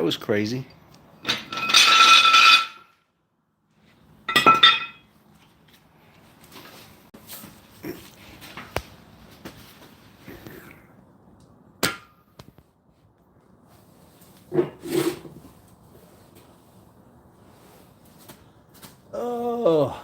was crazy. Oh.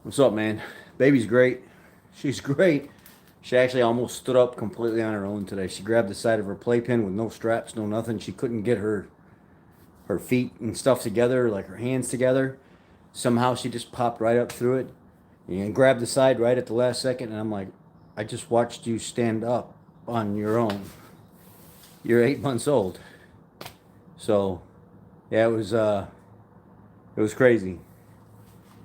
What's up, man? Baby's great. She's great. She actually almost stood up completely on her own today. She grabbed the side of her playpen with no straps, no nothing. She couldn't get her feet and stuff together, like her hands together. Somehow she just popped right up through it and grabbed the side right at the last second. And I'm like, I just watched you stand up on your own. You're 8 months old. So, yeah, it was crazy.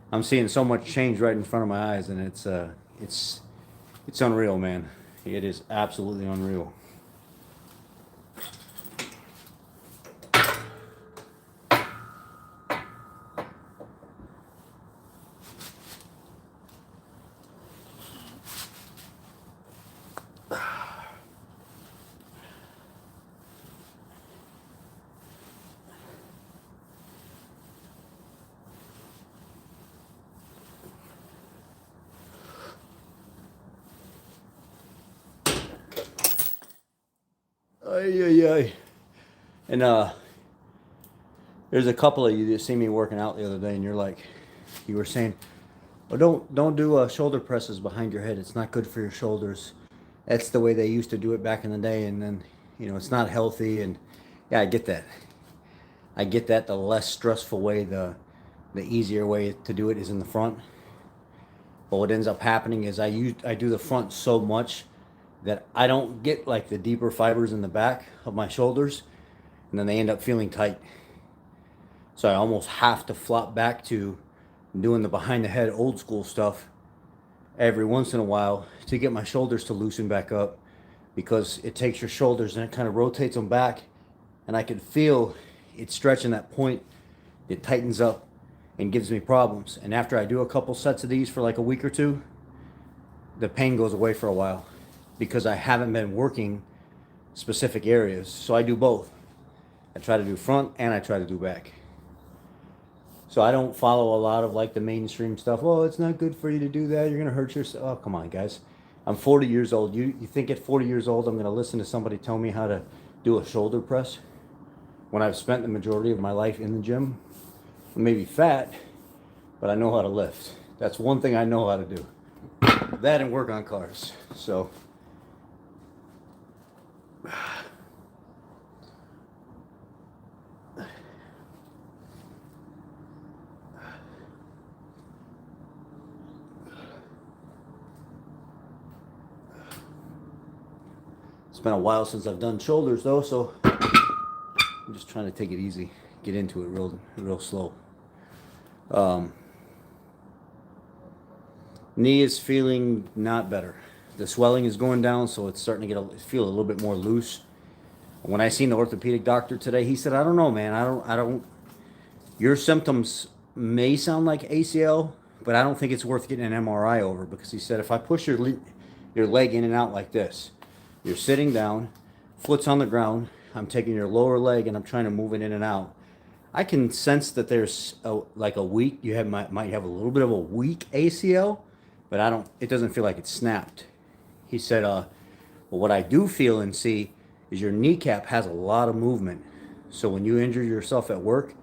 I'm seeing so much change right in front of my eyes, and it's unreal, man. It is absolutely unreal. Ay, ay, ay. And there's a couple of you that see me working out the other day, and you're like, you were saying, "Oh, don't do shoulder presses behind your head. It's not good for your shoulders. That's the way they used to do it back in the day, and then it's not healthy." And yeah, I get that. I get that. The less stressful way, the easier way to do it is in the front. But what ends up happening is I do the front so much that I don't get like the deeper fibers in the back of my shoulders, and then they end up feeling tight. So I almost have to flop back to doing the behind the head old school stuff every once in a while to get my shoulders to loosen back up, because it takes your shoulders and it kind of rotates them back, and I can feel it stretching that point. It tightens up and gives me problems. And after I do a couple sets of these for like a week or two, the pain goes away for a while because I haven't been working specific areas. So I do both. I try to do front and I try to do back. So I don't follow a lot of like the mainstream stuff. Oh, it's not good for you to do that. You're going to hurt yourself. Oh, come on, guys. I'm 40 years old. You think at 40 years old I'm going to listen to somebody tell me how to do a shoulder press when I've spent the majority of my life in the gym? I may be fat, but I know how to lift. That's one thing I know how to do. That and work on cars. So it's been a while since I've done shoulders though, so I'm just trying to take it easy, get into it real slow. Knee is feeling not better. The swelling is going down, so it's starting to feel a little bit more loose. When I seen the orthopedic doctor today, he said, "I don't know, man. I don't. Your symptoms may sound like ACL, but I don't think it's worth getting an MRI over," because he said if I push your leg in and out like this, you're sitting down, foot's on the ground. I'm taking your lower leg and I'm trying to move it in and out. I can sense that there's like a weak. Might have a little bit of a weak ACL, but I don't. It doesn't feel like it's snapped. He said, "Well, what I do feel and see is your kneecap has a lot of movement. So when you injure yourself at work,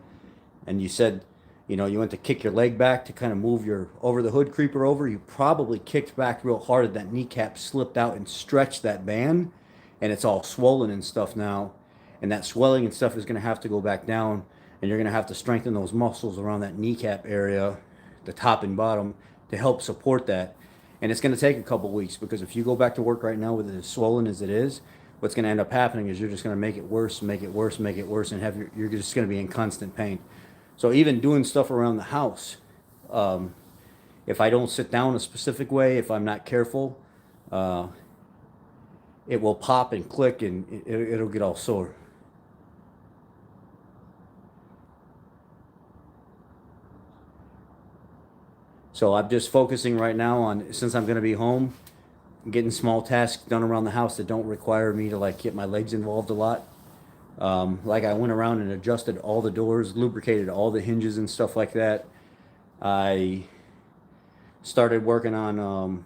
and you said, you went to kick your leg back to kind of move your over the hood creeper over, you probably kicked back real hard and that kneecap slipped out and stretched that band, and it's all swollen and stuff now, and that swelling and stuff is going to have to go back down, and you're going to have to strengthen those muscles around that kneecap area the top and bottom to help support that. And it's going to take a couple weeks, because if you go back to work right now with it as swollen as it is, what's going to end up happening is you're just going to make it worse, make it worse, make it worse, and you're just going to be in constant pain. So even doing stuff around the house, if I don't sit down a specific way, if I'm not careful, it will pop and click, and it'll get all sore. So I'm just focusing right now on, since I'm going to be home, getting small tasks done around the house that don't require me to like get my legs involved a lot. Like I went around and adjusted all the doors, lubricated all the hinges and stuff like that. I started working on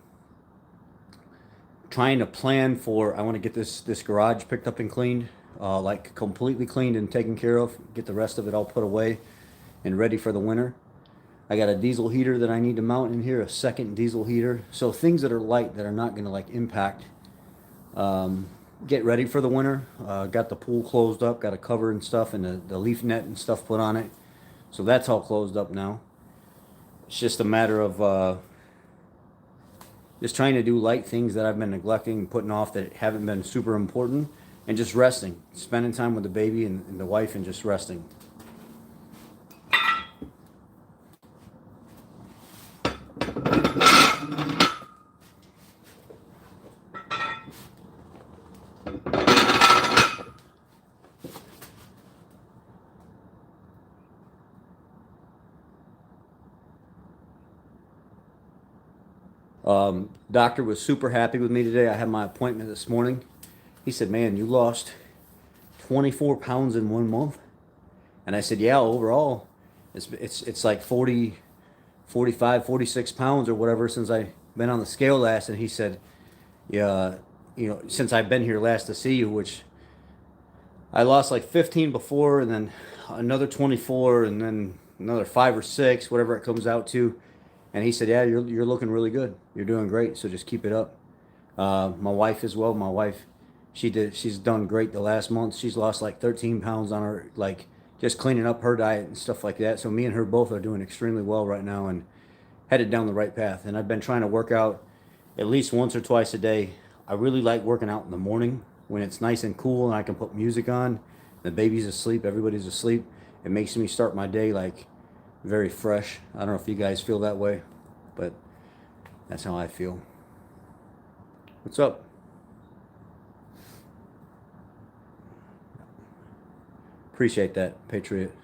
trying to plan for, I want to get this garage picked up and cleaned, like completely cleaned and taken care of, get the rest of it all put away and ready for the winter. I got a diesel heater that I need to mount in here, a second diesel heater. So things that are light, that are not going to like impact. Get ready for the winter. Got the pool closed up, got a cover and stuff, and the leaf net and stuff put on it. So that's all closed up now. It's just a matter of just trying to do light things that I've been neglecting and putting off, that haven't been super important, and just resting, spending time with the baby and the wife, and just resting. Doctor was super happy with me today. I had my appointment this morning. He said, "Man, you lost 24 pounds in 1 month." And I said, "Yeah, overall, it's like 40, 45, 46 pounds or whatever since I've been on the scale last." And he said, "Yeah, since I've been here last to see you, which I lost like 15 before, and then another 24, and then another 5 or 6, whatever it comes out to." And he said, "Yeah, you're looking really good. You're doing great. So just keep it up." My wife as well. My wife, she's done great the last month. She's lost like 13 pounds on her, like just cleaning up her diet and stuff like that. So me and her both are doing extremely well right now and headed down the right path. And I've been trying to work out at least once or twice a day. I really like working out in the morning when it's nice and cool and I can put music on. The baby's asleep, everybody's asleep. It makes me start my day like very fresh. I don't know if you guys feel that way, but that's how I feel. What's up? Appreciate that, Patriot.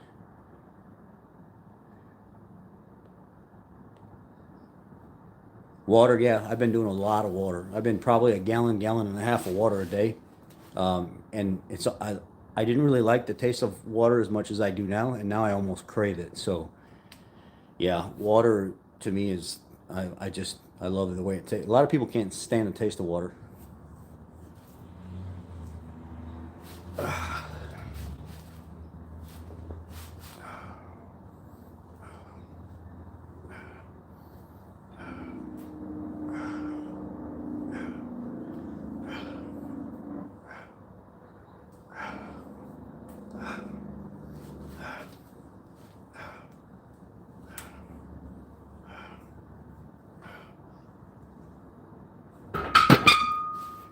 Water, yeah, I've been doing a lot of water. I've been probably a gallon, gallon and a half of water a day. And I didn't really like the taste of water as much as I do now, and now I almost crave it. So yeah, water to me is, I love the way it tastes. A lot of people can't stand the taste of water.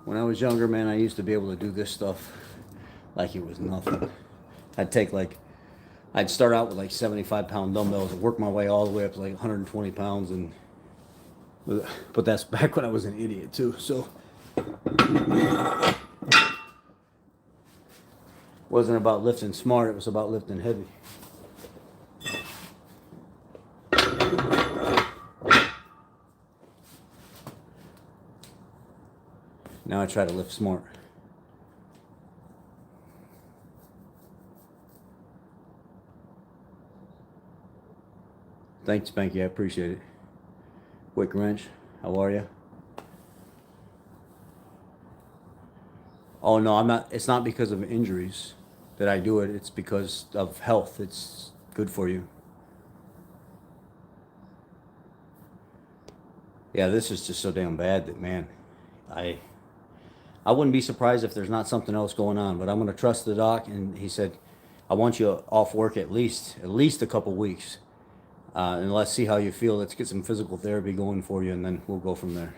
When I was younger, man, I used to be able to do this stuff like it was nothing. I'd start out with like 75-pound dumbbells and work my way all the way up to like 120 pounds. But that's back when I was an idiot too. So wasn't about lifting smart, it was about lifting heavy. Now I try to lift smart. Thanks, Spanky. I appreciate it. Quick Wrench, how are you? Oh no, I'm not. It's not because of injuries that I do it. It's because of health. It's good for you. Yeah, this is just so damn bad that, man, I I wouldn't be surprised if there's not something else going on. But I'm gonna trust the doc, and he said, "I want you off work at least a couple weeks." And let's see how you feel. Let's get some physical therapy going for you, and then we'll go from there.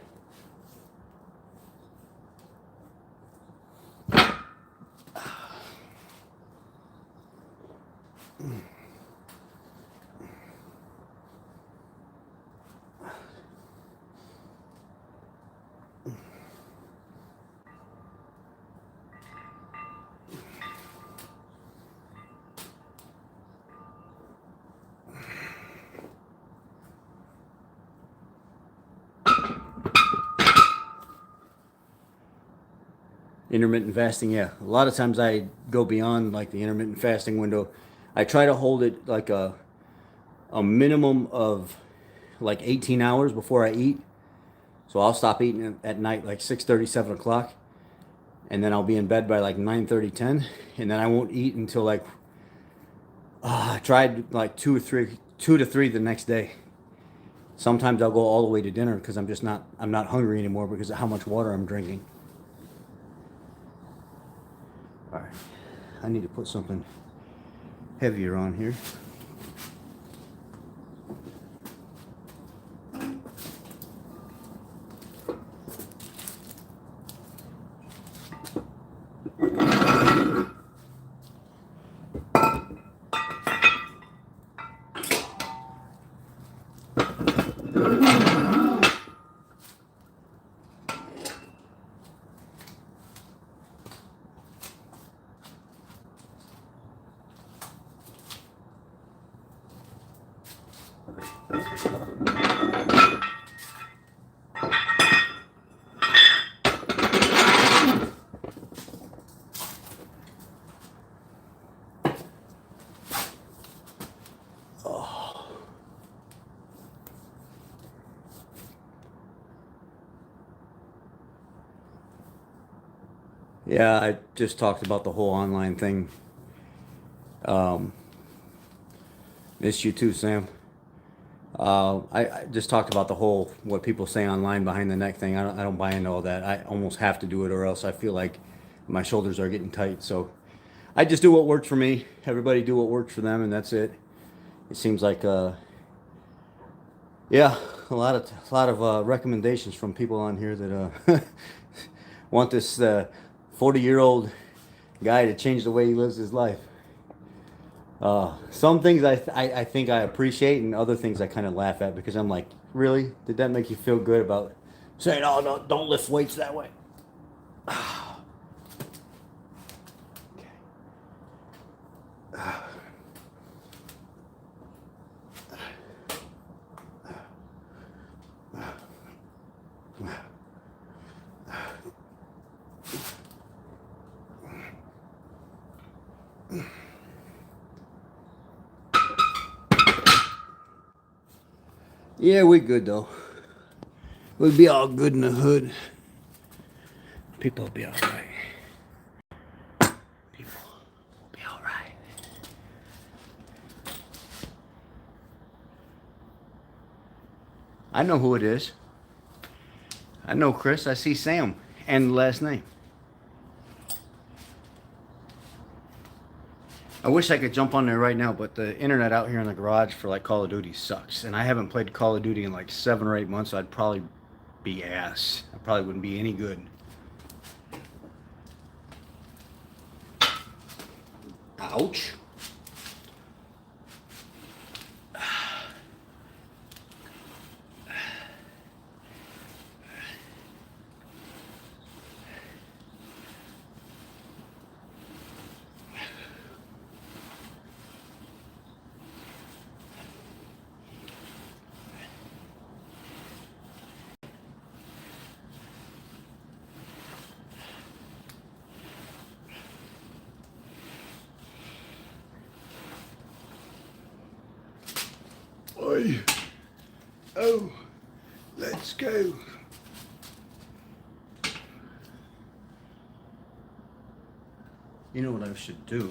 Intermittent fasting, yeah. A lot of times I go beyond like the intermittent fasting window. I try to hold it like a minimum of like 18 hours before I eat. So I'll stop eating at night like 6:30, 7 o'clock. And then I'll be in bed by like 9:30, 10. And then I won't eat until like, I tried like 2 to 3 the next day. Sometimes I'll go all the way to dinner because I'm not hungry anymore because of how much water I'm drinking. All right, I need to put something heavier on here. Yeah, I just talked about the whole online thing. Miss you too, Sam. I just talked about the whole what people say online behind the neck thing. I don't buy into all that. I almost have to do it, or else I feel like my shoulders are getting tight. So I just do what works for me. Everybody do what works for them, and that's it. It seems like yeah, a lot of recommendations from people on here that want this 40-year-old guy to change the way he lives his life. Some things I think I appreciate, and other things I kind of laugh at because I'm like, really? Did that make you feel good about saying, oh, no, don't lift weights that way? Yeah, we good though. We'll be all good in the hood. People will be all right. People will be all right. I know who it is. I know Chris. I see Sam and the last name. I wish I could jump on there right now, but the internet out here in the garage for like Call of Duty sucks. And I haven't played Call of Duty in like 7 or 8 months, so I'd probably be ass. I probably wouldn't be any good. Ouch. Oi. Oh, let's go. You know what I should do?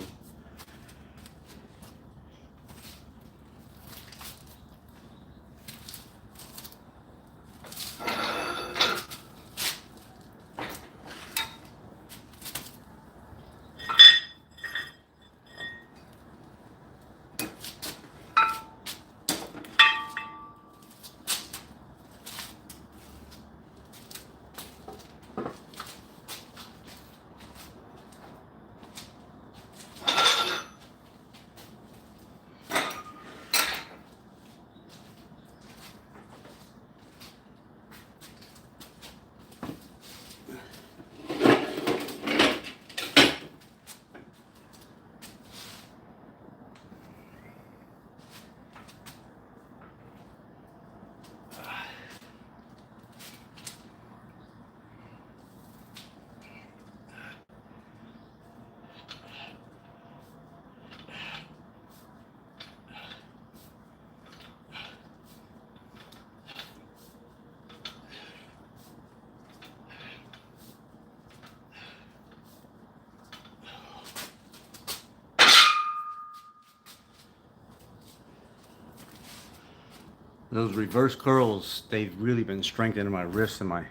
Those reverse curls, they've really been strengthening my wrists and my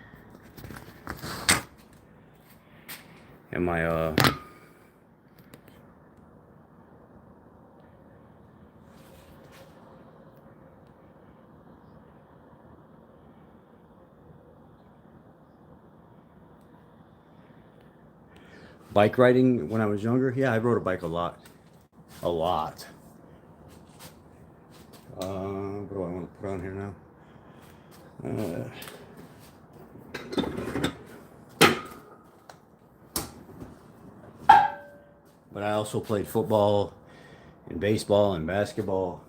bike riding when I was younger. Yeah, I rode a bike a lot. A lot. What do I want to put on here now? But I also played football and baseball and basketball.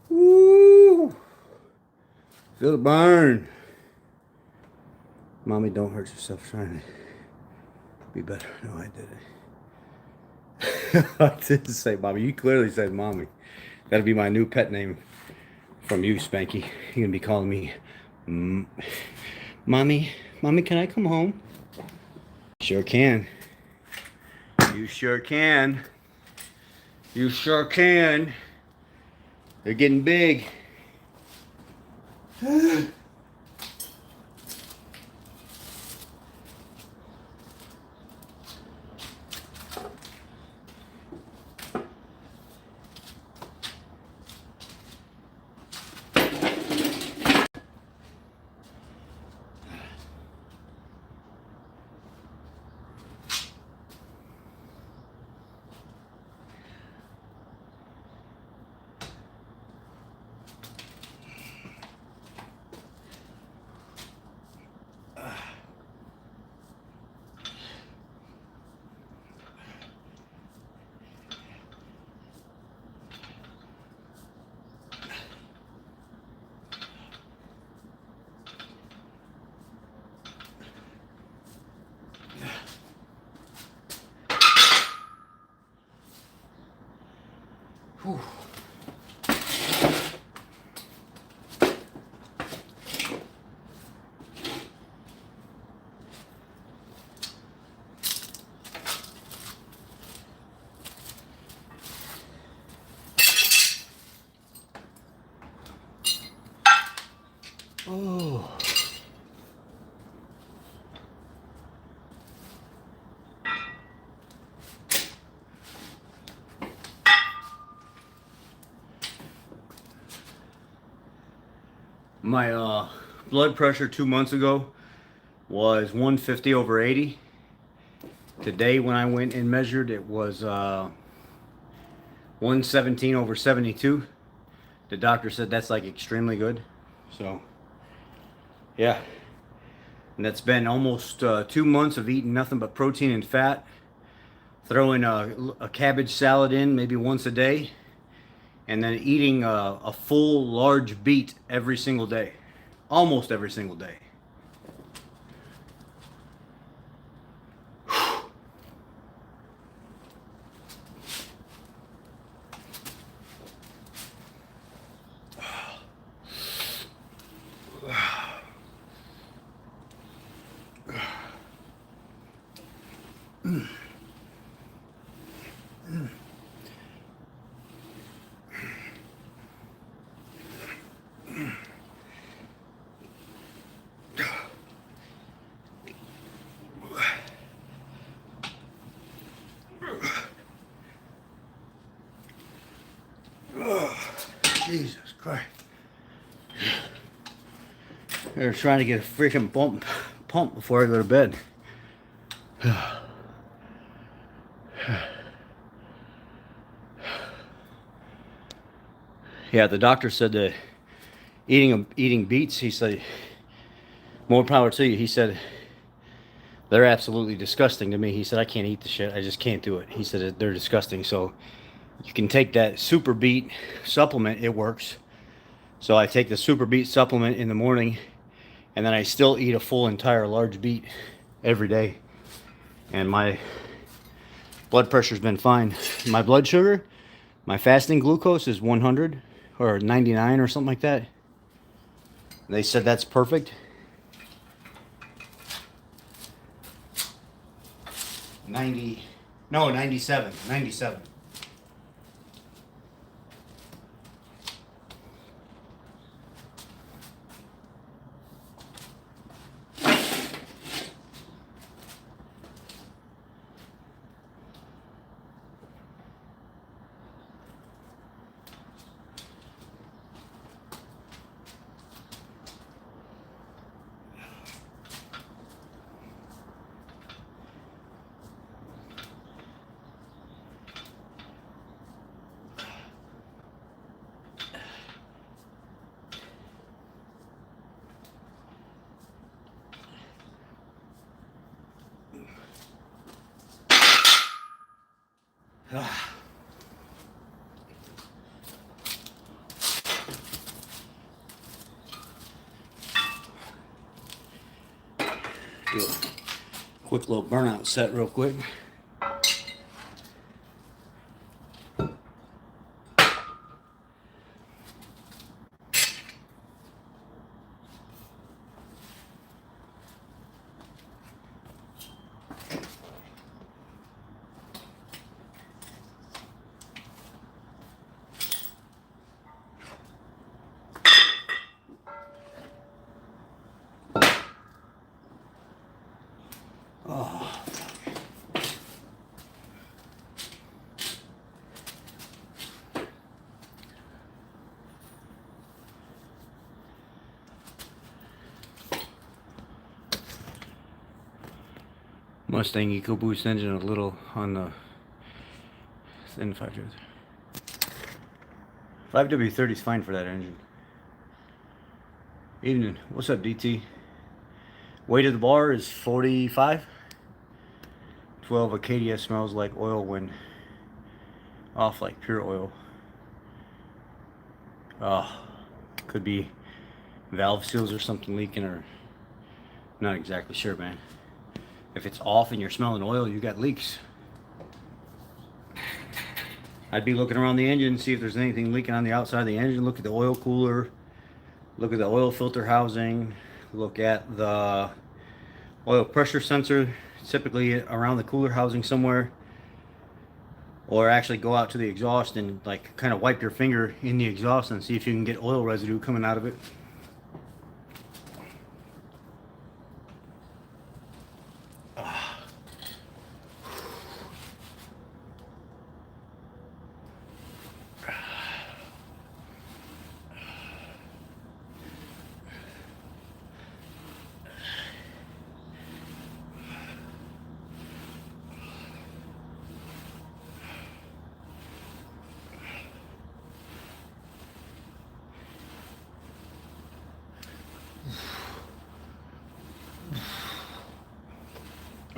Woo! Feel the burn. Mommy, don't hurt yourself trying to be better. No, I didn't. I didn't say mommy. You clearly said mommy. That'll be my new pet name from you, Spanky. You're gonna be calling me Mommy. Mommy, can I come home? Sure can. You sure can. You sure can. They're getting big. Whew. Oh. My blood pressure 2 months ago was 150 over 80. Today when I went and measured, it was 117 over 72. The doctor said that's like extremely good. So yeah, and that's been almost 2 months of eating nothing but protein and fat, throwing a cabbage salad in maybe once a day, and then eating a full large beet every single day, almost every single day. Jesus Christ. They're trying to get a freaking pump before I go to bed. Yeah, the doctor said that eating beets, he said, more power to you. He said, they're absolutely disgusting to me. He said, I can't eat the shit. I just can't do it. He said, they're disgusting. So you can take that super beet supplement. It works. So I take the super beet supplement in the morning, and then I still eat a full entire large beet every day. And my blood pressure's been fine. My blood sugar, my fasting glucose is 100 or 99 or something like that. They said that's perfect. 97. Do a quick little burnout set real quick. Oh. Mustang EcoBoost engine a little on the in 5W30 is fine for that engine. Evening. What's up, DT? Weight of the bar is 45. 12 Acadia smells like oil when off like pure oil. Could be valve seals or something leaking, or not exactly sure, man. If it's off and you're smelling oil, you got leaks. I'd be looking around the engine, see if there's anything leaking on the outside of the engine. Look at the oil cooler, look at the oil filter housing, look at the oil pressure sensor, typically around the cooler housing somewhere. Or actually go out to the exhaust and like kind of wipe your finger in the exhaust and see if you can get oil residue coming out of it.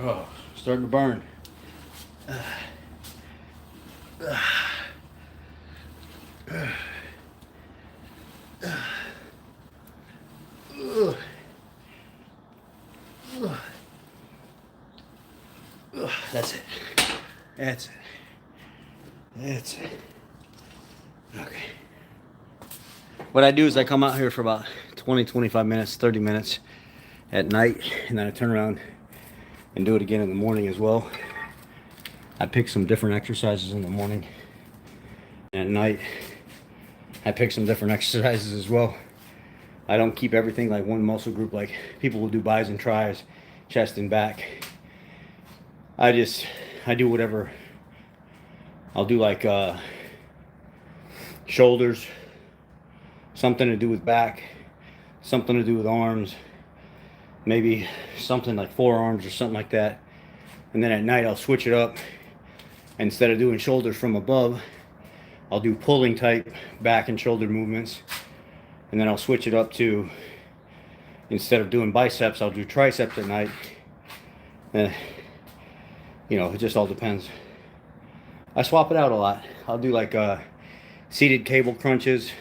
Oh, starting to burn. That's it. That's it. That's it. Okay. What I do is I come out here for about 20, 25 minutes, 30 minutes at night, and then I turn around and do it again in the morning as well. I pick some different exercises in the morning. At night, I pick some different exercises as well. I don't keep everything like one muscle group like people will do bis and tris, chest and back. I do whatever. I'll do like shoulders, something to do with back, something to do with arms, maybe something like forearms or something like that. And then at night I'll switch it up. Instead of doing shoulders from above, I'll do pulling type back and shoulder movements. And then I'll switch it up to, instead of doing biceps, I'll do triceps at night. And you know, it just all depends. I swap it out a lot. I'll do like seated cable crunches.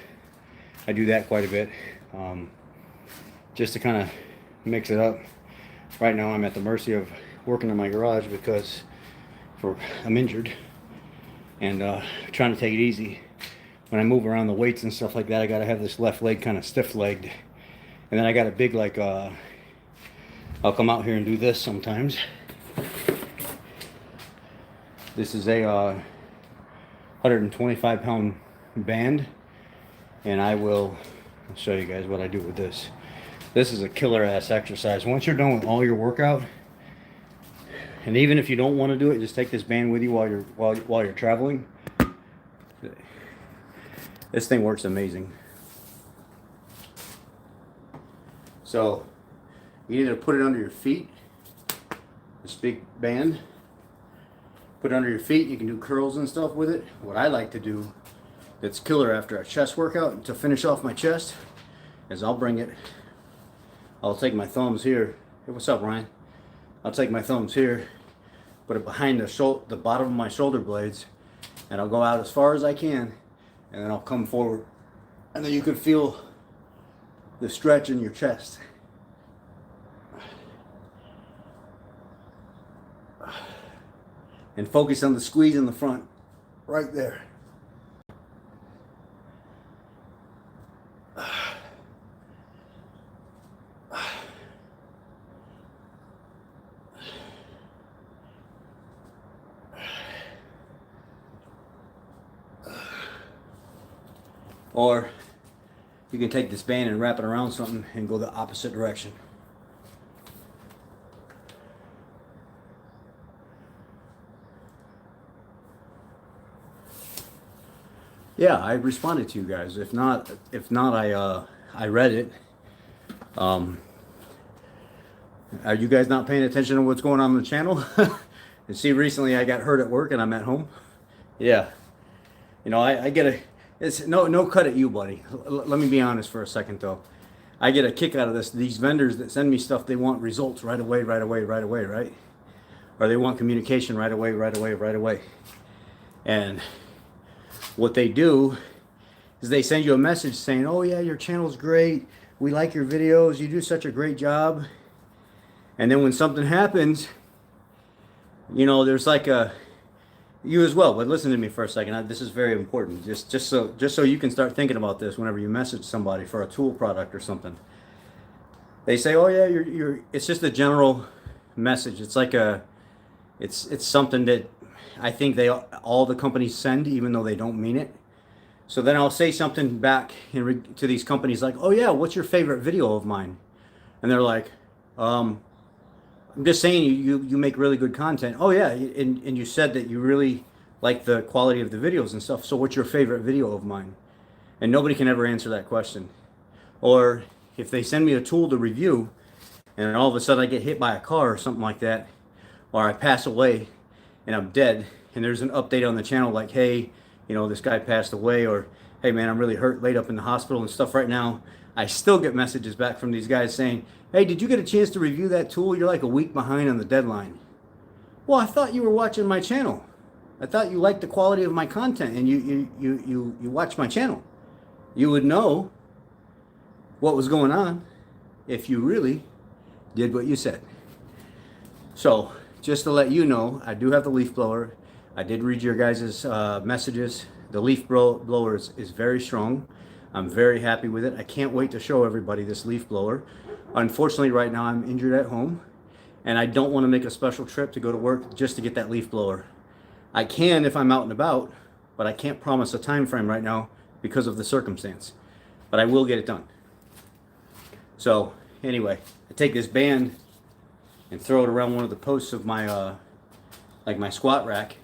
I do that quite a bit, just to kind of mix it up. Right now I'm at the mercy of working in my garage because I'm injured and trying to take it easy. When I move around the weights and stuff like that, I gotta have this left leg kind of stiff-legged. And then I got a big, like, I'll come out here and do this sometimes. This is a 125 pound band, and I'll show you guys what I do with this. This is a killer ass exercise. Once you're done with all your workout, and even if you don't want to do it, just take this band with you while you're traveling. This thing works amazing. So you either put it under your feet, this big band, put it under your feet. You can do curls and stuff with it. What I like to do that's killer after a chest workout to finish off my chest is I'll take my thumbs here. Hey, what's up, Ryan? I'll take my thumbs here, put it behind the bottom of my shoulder blades, and I'll go out as far as I can, and then I'll come forward, and then you can feel the stretch in your chest. And focus on the squeeze in the front, right there. Or you can take this band and wrap it around something and go the opposite direction. Yeah, I responded to you guys. If not, I read it. Are you guys not paying attention to what's going on the channel? And see, recently I got hurt at work and I'm at home. Yeah, you know, I get a. It's no cut at you, buddy. Let me be honest for a second though. I get a kick out of this. These vendors that send me stuff, they want results right away, right? Or they want communication right away. And what they do is they send you a message saying, "Oh yeah, your channel's great. We like your videos. You do such a great job." And then when something happens, you know, there's like you as well, but listen to me for a second. This is very important. Just so you can start thinking about this whenever you message somebody for a tool product or something. They say, "Oh yeah, you're." It's just a general message. It's like it's something that I think all the companies send, even though they don't mean it. So then I'll say something back to these companies like, "Oh yeah, what's your favorite video of mine?" And they're like, I'm just saying you make really good content. Oh yeah, and you said that you really like the quality of the videos and stuff. So what's your favorite video of mine? And nobody can ever answer that question. Or if they send me a tool to review and all of a sudden I get hit by a car or something like that, or I pass away and I'm dead, and there's an update on the channel like, "Hey, you know, this guy passed away," or "Hey man, I'm really hurt, laid up in the hospital and stuff right now," I still get messages back from these guys saying, "Hey, did you get a chance to review that tool? You're like a week behind on the deadline." Well, I thought you were watching my channel. I thought you liked the quality of my content and you watch my channel. You would know what was going on if you really did what you said. So, just to let you know, I do have the leaf blower. I did read your guys' messages. The leaf blower is very strong. I'm very happy with it. I can't wait to show everybody this leaf blower. Unfortunately, right now I'm injured at home, and I don't want to make a special trip to go to work just to get that leaf blower. I can if I'm out and about, but I can't promise a time frame right now because of the circumstance. But I will get it done. So anyway, I take this band and throw it around one of the posts of my like my squat rack,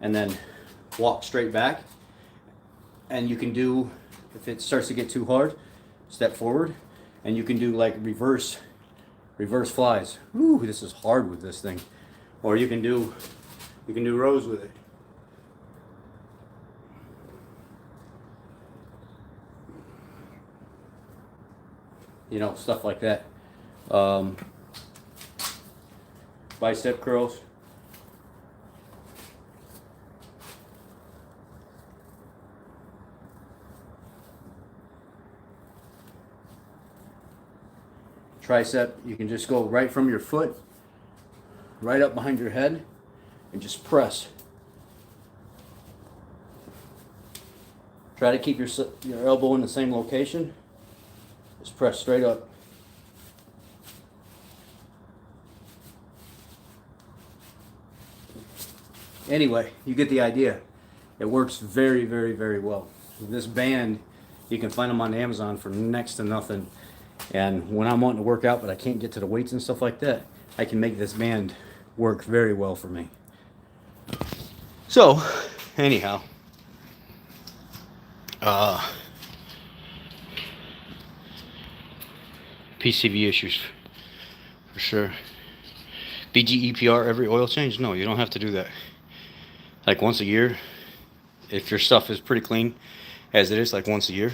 and then walk straight back. And you can do If it starts to get too hard, step forward, and you can do like reverse flies. Ooh, this is hard with this thing. Or you can do rows with it. You know, stuff like that. Bicep curls. Tricep, you can just go right from your foot, right up behind your head, and just press. Try to keep your elbow in the same location. Just press straight up. Anyway, you get the idea. It works very, very, very well. This band, you can find them on Amazon for next to nothing. And when I'm wanting to work out but I can't get to the weights and stuff like that, I can make this band work very well for me. So, anyhow, PCV issues for sure. BGEPR every oil change? No, you don't have to do that. Like once a year, if your stuff is pretty clean as it is, like once a year.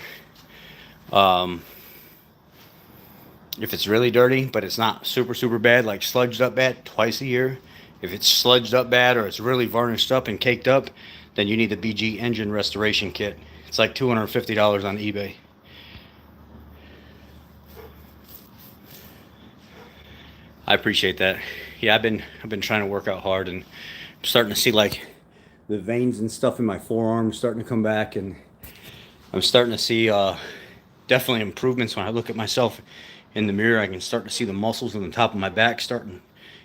If it's really dirty but it's not super bad, like sludged up bad, twice a year. If it's sludged up bad or it's really varnished up and caked up, then you need the BG engine restoration kit. It's like $250 on eBay. I appreciate that. Yeah, I've been trying to work out hard, and I'm starting to see like the veins and stuff in my forearms starting to come back, and I'm starting to see definitely improvements when I look at myself in the mirror. I can start to see the muscles on the top of my back starting,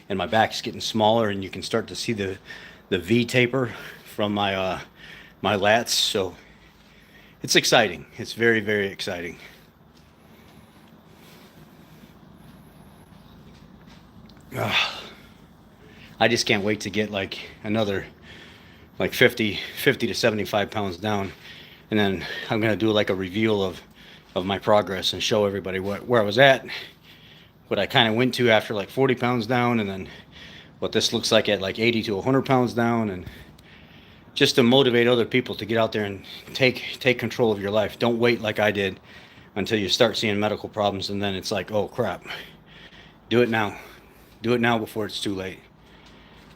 and my back's getting smaller, and you can start to see the V taper from my my lats. So it's exciting. It's very, very exciting. I just can't wait to get like another like 50 to 75 pounds down, and then I'm gonna do like a reveal of my progress and show everybody where I was at, what I kind of went to after like 40 pounds down, and then what this looks like at like 80 to 100 pounds down, and just to motivate other people to get out there and take control of your life. Don't wait like I did until you start seeing medical problems, and then it's like, oh crap. Do it now. Do it now before it's too late.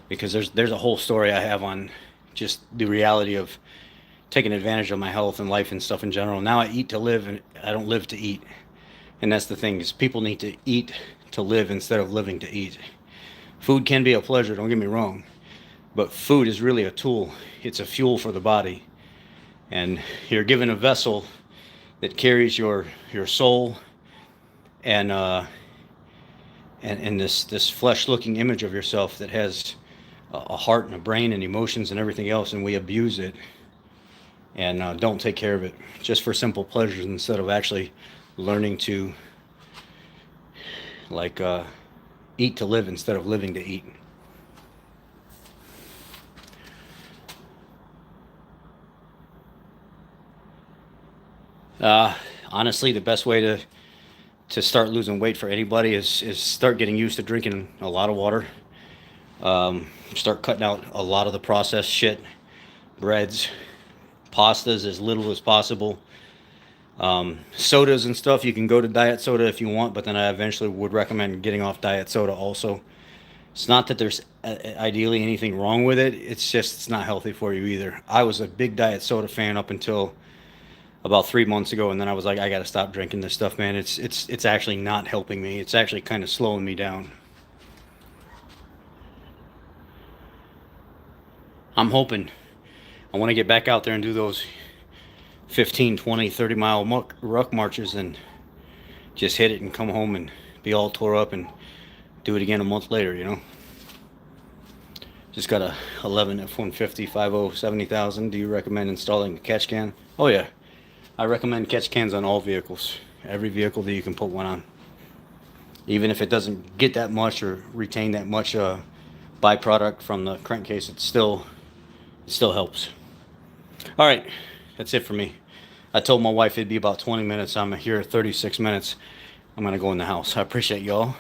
Because there's a whole story I have on just the reality of taking advantage of my health and life and stuff in general. Now I eat to live, and I don't live to eat. And that's the thing, is people need to eat to live instead of living to eat. Food can be a pleasure, don't get me wrong, but food is really a tool. It's a fuel for the body. And you're given a vessel that carries your soul and this flesh-looking image of yourself that has a heart and a brain and emotions and everything else, and we abuse it and don't take care of it just for simple pleasures instead of actually learning to like eat to live instead of living to eat. Honestly, the best way to start losing weight for anybody is start getting used to drinking a lot of water. Start cutting out a lot of the processed shit, breads, pastas, as little as possible. Sodas and stuff, you can go to diet soda if you want, but then I eventually would recommend getting off diet soda also. It's not that there's ideally anything wrong with it, it's just it's not healthy for you either. I was a big diet soda fan up until about 3 months ago, and then I was like, I gotta stop drinking this stuff, man. It's actually not helping me. It's actually kind of slowing me down. I'm hoping I want to get back out there and do those 15, 20, 30 mile ruck marches and just hit it and come home and be all tore up and do it again a month later, you know. Just got a 11 F-150 50 70,000. Do you recommend installing a catch can? Oh yeah, I recommend catch cans on all vehicles, every vehicle that you can put one on. Even if it doesn't get that much or retain that much byproduct from the crankcase, it still helps. All right, that's it for me. I told my wife it'd be about 20 minutes. I'm here 36 minutes. I'm going to go in the house. I appreciate y'all.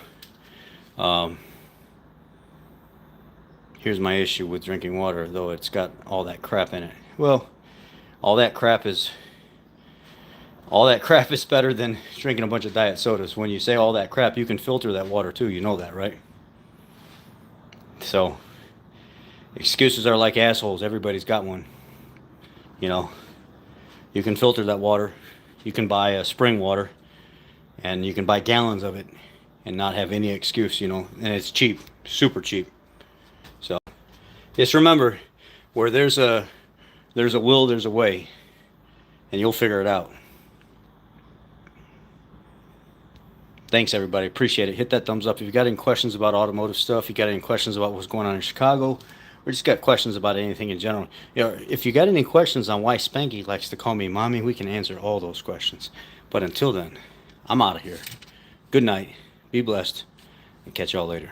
Here's my issue with drinking water, though it's got all that crap in it. Well, all that crap is better than drinking a bunch of diet sodas. When you say all that crap, you can filter that water too. You know that, right? So, excuses are like assholes. Everybody's got one. You know, you can filter that water. You can buy spring water, and you can buy gallons of it and not have any excuse, you know, and it's cheap, super cheap. So, just remember, where there's a will, there's a way, and you'll figure it out. Thanks, everybody. Appreciate it. Hit that thumbs up. If you got any questions about automotive stuff, you got any questions about what's going on in Chicago, or just got questions about anything in general, you know, if you got any questions on why Spanky likes to call me mommy, we can answer all those questions. But until then, I'm out of here. Good night. Be blessed. And catch y'all later.